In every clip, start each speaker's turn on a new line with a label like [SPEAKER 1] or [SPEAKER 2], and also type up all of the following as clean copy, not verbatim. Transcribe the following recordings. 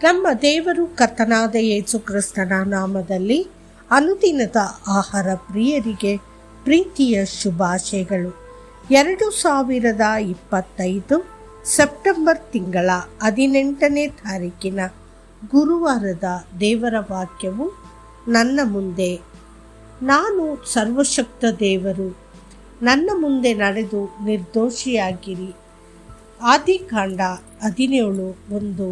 [SPEAKER 1] ನಮ್ಮ ದೇವರು ಕರ್ತನಾದ ಯೇಸು ಕ್ರಿಸ್ತನ ನಾಮದಲ್ಲಿ ಅನುದಿನದ ಆಹಾರ ಪ್ರಿಯರಿಗೆ ಪ್ರೀತಿಯ ಶುಭಾಶಯಗಳು. 2025 ಸೆಪ್ಟೆಂಬರ್ ತಿಂಗಳ 18ನೇ ತಾರೀಕಿನ ಗುರುವಾರದ ದೇವರ ವಾಕ್ಯವು ನನ್ನ ಮುಂದೆ. ನಾನು ಸರ್ವಶಕ್ತ ದೇವರು, ನನ್ನ ಮುಂದೆ ನಡೆದು ನಿರ್ದೋಷಿಯಾಗಿರಿ. ಆದಿಕಾಂಡ 17:1.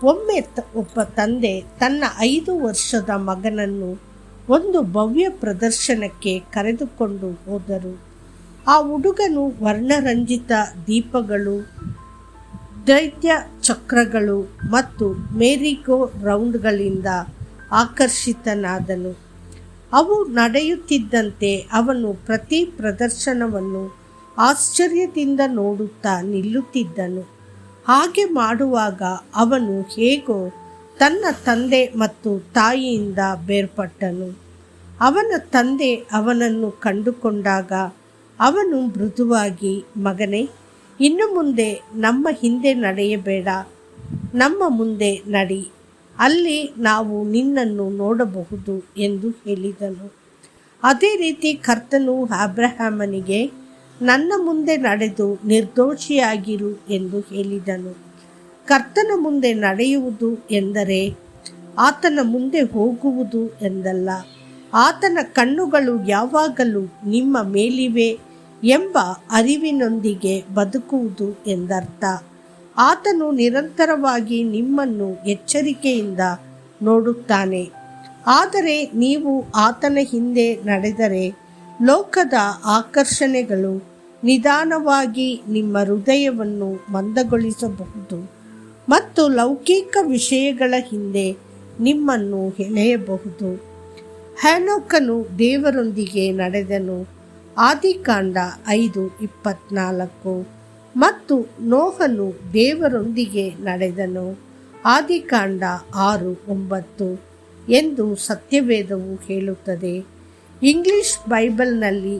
[SPEAKER 1] ಒಮ್ಮೆ ಒಬ್ಬ ತಂದೆ ತನ್ನ 5 ವರ್ಷದ ಮಗನನ್ನು ಒಂದು ಭವ್ಯ ಪ್ರದರ್ಶನಕ್ಕೆ ಕರೆದುಕೊಂಡು ಹೋದರು. ಆ ಹುಡುಗನು ವರ್ಣರಂಜಿತ ದೀಪಗಳು, ದೈತ್ಯ ಚಕ್ರಗಳು ಮತ್ತು ಮೇರಿಗೋ ರೌಂಡ್ಗಳಿಂದ ಆಕರ್ಷಿತನಾದನು. ಅವು ನಡೆಯುತ್ತಿದ್ದಂತೆ ಅವನು ಪ್ರತಿ ಪ್ರದರ್ಶನವನ್ನು ಆಶ್ಚರ್ಯದಿಂದ ನೋಡುತ್ತಾ ನಿಲ್ಲುತ್ತಿದ್ದನು. ಹಾಗೆ ಮಾಡುವಾಗ ಅವನು ಹೇಗೋ ತನ್ನ ತಂದೆ ಮತ್ತು ತಾಯಿಯಿಂದ ಬೇರ್ಪಟ್ಟನು. ಅವನ ತಂದೆ ಅವನನ್ನು ಕಂಡುಕೊಂಡಾಗ ಅವನು ಮೃದುವಾಗಿ, ಮಗನೇ, ಇನ್ನು ಮುಂದೆ ನಮ್ಮ ಹಿಂದೆ ನಡೆಯಬೇಡ, ನಮ್ಮ ಮುಂದೆ ನಡಿ, ಅಲ್ಲಿ ನಾವು ನಿನ್ನನ್ನು ನೋಡಬಹುದು ಎಂದು ಹೇಳಿದನು. ಅದೇ ರೀತಿ ಕರ್ತನು ಅಬ್ರಹಾಮನಿಗೆ ನನ್ನ ಮುಂದೆ ನಡೆದು ನಿರ್ದೋಷಿಯಾಗಿರು ಎಂದು ಹೇಳಿದನು. ಕರ್ತನ ಮುಂದೆ ನಡೆಯುವುದು ಎಂದರೆ ಆತನ ಮುಂದೆ ಹೋಗುವುದು ಎಂದಲ್ಲ. ಆತನ ಕಣ್ಣುಗಳು ಯಾವಾಗಲೂ ನಿಮ್ಮ ಮೇಲಿವೆ ಎಂಬ ಅರಿವಿನೊಂದಿಗೆ ಬದುಕುವುದು ಎಂದರ್ಥ. ಆತನು ನಿರಂತರವಾಗಿ ನಿಮ್ಮನ್ನು ಎಚ್ಚರಿಕೆಯಿಂದ ನೋಡುತ್ತಾನೆ. ಆದರೆ ನೀವು ಆತನ ಹಿಂದೆ ನಡೆದರೆ ಲೋಕದ ಆಕರ್ಷಣೆಗಳು ನಿಧಾನವಾಗಿ ನಿಮ್ಮ ಹೃದಯವನ್ನು ಮಂದಗೊಳಿಸಬಹುದು ಮತ್ತು ಲೌಕಿಕ ವಿಷಯಗಳ ಹಿಂದೆ ನಿಮ್ಮನ್ನು ಎಳೆಯಬಹುದು. ಹೆನೋಕನು ದೇವರೊಂದಿಗೆ ನಡೆದನು. ಆದಿಕಾಂಡ 5:24. ಮತ್ತು ನೋಹನು ದೇವರೊಂದಿಗೆ ನಡೆದನು. ಆದಿಕಾಂಡ 6:9 ಎಂದು ಸತ್ಯವೇದವು ಹೇಳುತ್ತದೆ. ಇಂಗ್ಲಿಷ್ ಬೈಬಲ್ನಲ್ಲಿ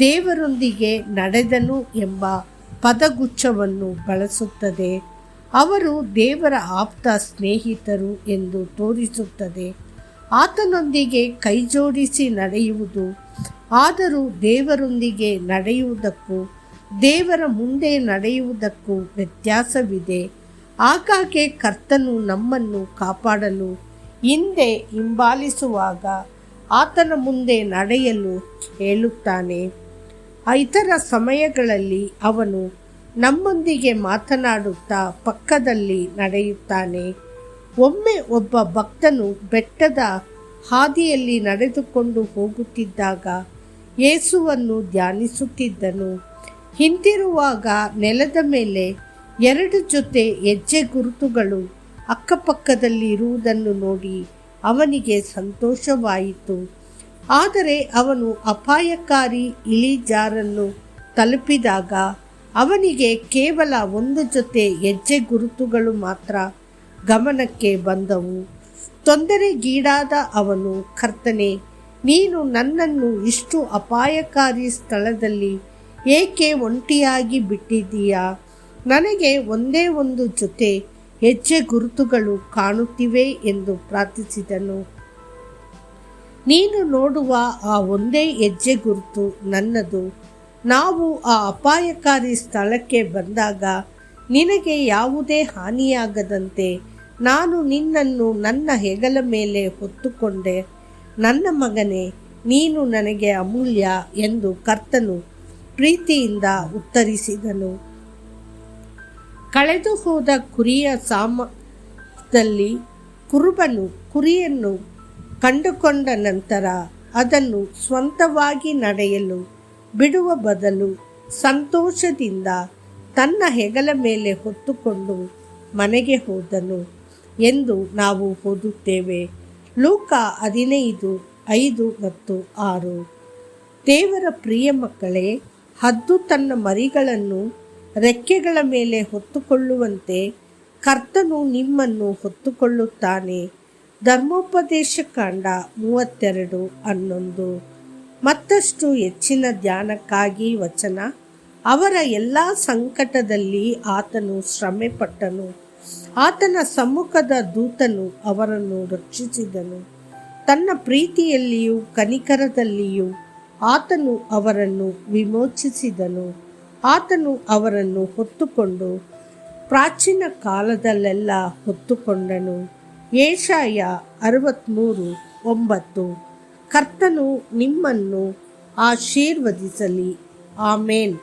[SPEAKER 1] ದೇವರೊಂದಿಗೆ ನಡೆದನು ಎಂಬ ಪದಗುಚ್ಛವನ್ನು ಬಳಸುತ್ತದೆ. ಅವರು ದೇವರ ಆಪ್ತ ಸ್ನೇಹಿತರು ಎಂದು ತೋರಿಸುತ್ತದೆ. ಆತನೊಂದಿಗೆ ಕೈಜೋಡಿಸಿ ನಡೆಯುವುದು. ಆದರೂ ದೇವರೊಂದಿಗೆ ನಡೆಯುವುದಕ್ಕೂ ದೇವರ ಮುಂದೆ ನಡೆಯುವುದಕ್ಕೂ ವ್ಯತ್ಯಾಸವಿದೆ. ಆಗಾಗ್ಗೆ ಕರ್ತನು ನಮ್ಮನ್ನು ಕಾಪಾಡಲು ಹಿಂದೆ ಹಿಂಬಾಲಿಸುವಾಗ ಆತನ ಮುಂದೆ ನಡೆಯಲು ಹೇಳುತ್ತಾನೆ. ಇತರ ಸಮಯಗಳಲ್ಲಿ ಅವನು ನಮ್ಮೊಂದಿಗೆ ಮಾತನಾಡುತ್ತಾ ಪಕ್ಕದಲ್ಲಿ ನಡೆಯುತ್ತಾನೆ. ಒಮ್ಮೆ ಒಬ್ಬ ಭಕ್ತನು ಬೆಟ್ಟದ ಹಾದಿಯಲ್ಲಿ ನಡೆದುಕೊಂಡು ಹೋಗುತ್ತಿದ್ದಾಗ ಯೇಸುವನ್ನು ಧ್ಯಾನಿಸುತ್ತಿದ್ದನು. ಹಿಂತಿರುವಾಗ ನೆಲದ ಮೇಲೆ 2 ಜೊತೆ ಹೆಜ್ಜೆ ಗುರುತುಗಳು ಅಕ್ಕಪಕ್ಕದಲ್ಲಿ ಇರುವುದನ್ನು ನೋಡಿ ಅವನಿಗೆ ಸಂತೋಷವಾಯಿತು. ಆದರೆ ಅವನು ಅಪಾಯಕಾರಿ ಇಳಿಜಾರನ್ನು ತಲುಪಿದಾಗ ಅವನಿಗೆ ಕೇವಲ 1 ಜೊತೆ ಹೆಜ್ಜೆ ಗುರುತುಗಳು ಮಾತ್ರ ಗಮನಕ್ಕೆ ಬಂದವು. ತೊಂದರೆಗೀಡಾದ ಅವನು, ಕರ್ತನೇ, ನೀನು ನನ್ನನ್ನು ಇಷ್ಟು ಅಪಾಯಕಾರಿ ಸ್ಥಳದಲ್ಲಿ ಏಕೆ ಒಂಟಿಯಾಗಿ ಬಿಟ್ಟಿದ್ದೀಯಾ? ನನಗೆ ಒಂದೇ 1 ಜೊತೆ ಹೆಜ್ಜೆ ಗುರುತುಗಳು ಕಾಣುತ್ತಿವೆ ಎಂದು ಪ್ರಾರ್ಥಿಸಿದನು. ನೀನು ನೋಡುವ ಆ ಒಂದೇ ಹೆಜ್ಜೆ ಗುರುತು ನನ್ನದು. ನಾವು ಆ ಅಪಾಯಕಾರಿ ಸ್ಥಳಕ್ಕೆ ಬಂದಾಗ ನಿನಗೆ ಯಾವುದೇ ಹಾನಿಯಾಗದಂತೆ ನಾನು ನಿನ್ನನ್ನು ನನ್ನ ಹೆಗಲ ಮೇಲೆ ಹೊತ್ತುಕೊಂಡೆ. ನನ್ನ ಮಗನೇ, ನೀನು ನನಗೆ ಅಮೂಲ್ಯ ಎಂದು ಕರ್ತನು ಪ್ರೀತಿಯಿಂದ ಉತ್ತರಿಸಿದನು. ಕಳೆದು ಹೋದ ಕುರಿಯ ಸಾಮದಲ್ಲಿ ಕುರುಬನು ಕುರಿಯನ್ನು ಕಂಡುಕೊಂಡ ನಂತರ ಅದನ್ನು ಸ್ವಂತವಾಗಿ ನಡೆಯಲು ಬಿಡುವ ಬದಲು ಸಂತೋಷದಿಂದ ತನ್ನ ಹೆಗಲ ಮೇಲೆ ಹೊತ್ತುಕೊಂಡು ಮನೆಗೆ ಹೋದನು ಎಂದು ನಾವು ಓದುತ್ತೇವೆ. ಲೂಕ 15:5 ಮತ್ತು 6. ದೇವರ ಪ್ರಿಯ ಮಕ್ಕಳೇ, ಹದ್ದು ತನ್ನ ಮರಿಗಳನ್ನು ರೆಕ್ಕೆಗಳ ಮೇಲೆ ಹೊತ್ತುಕೊಳ್ಳುವಂತೆ ಕರ್ತನು ನಿಮ್ಮನ್ನು ಹೊತ್ತುಕೊಳ್ಳುತ್ತಾನೆ. ಧರ್ಮೋಪದೇಶ ಕಾಂಡ 32:11. ಮತ್ತಷ್ಟು ಹೆಚ್ಚಿನ ಧ್ಯಾನಕ್ಕಾಗಿ ವಚನ. ಅವರ ಎಲ್ಲ ಸಂಕಟದಲ್ಲಿ ಆತನು ಶ್ರಮೆಪಟ್ಟನು. ಆತನ ಸಮ್ಮುಖದ ದೂತನು ಅವರನ್ನು ರಕ್ಷಿಸಿದನು. ತನ್ನ ಪ್ರೀತಿಯಲ್ಲಿಯೂ ಕನಿಕರದಲ್ಲಿಯೂ ಆತನು ಅವರನ್ನು ವಿಮೋಚಿಸಿದನು. ಆತನು ಅವರನ್ನು ಹೊತ್ತುಕೊಂಡು ಪ್ರಾಚೀನ ಕಾಲದಲ್ಲೆಲ್ಲ ಹೊತ್ತುಕೊಂಡನು. ಯೆಶಾಯ 63:9. ಕರ್ತನು ನಿಮ್ಮನ್ನು ಆಶೀರ್ವದಿಸಲಿ. ಆಮೇನ್.